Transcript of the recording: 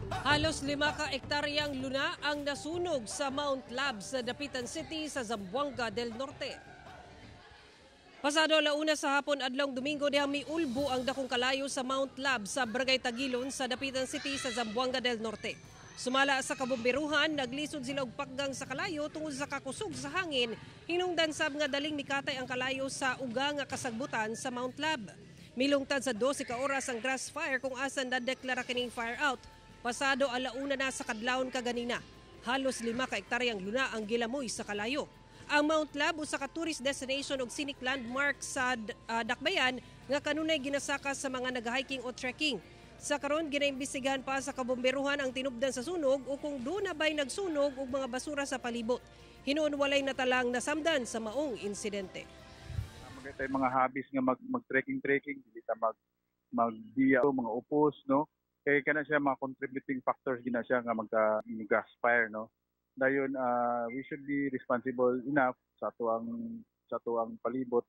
Halos 5 ka ektaryang luna ang nasunog sa Mount Lab sa Dapitan City sa Zamboanga del Norte. Pasado alauna sa hapon adlong Domingo dihang miulbo ang dakong kalayo sa Mount Lab sa Barangay Tagilon sa Dapitan City sa Zamboanga del Norte. Sumala sa kabomberuhan, naglisod sila og pakgang sa kalayo tungod sa kakusog sa hangin, hinungdan sab nga daling mikatay ang kalayo sa uga nga kasagbutan sa Mount Lab. Milungtad sa 12 ka oras ang grass fire kung asan nadeklara kining fire out. Pasado alauna na sa kadlawon kaganina. Halos 5 ka ektaryang luna ang gilamoy sa kalayo. Ang Mount Lab usa ka tourist destination ug scenic landmark sa Dakbayan nga kanunay ginasaka sa mga nag-hiking o trekking. Sa karon ginaimbestigahan pa sa kabomberuhan ang tinubdan sa sunog o kung doon na ba'y nagsunog og mga basura sa palibot. Hinuon walay natalang nasamdan sa maong insidente. Magay mga hobbies nga mag-trekking, dili ta magbiya o mga upos, no? Kaya kana siya mga contributing factors gina siya nga gas fire, no? Dayon we should be responsible enough sa tuang palibot.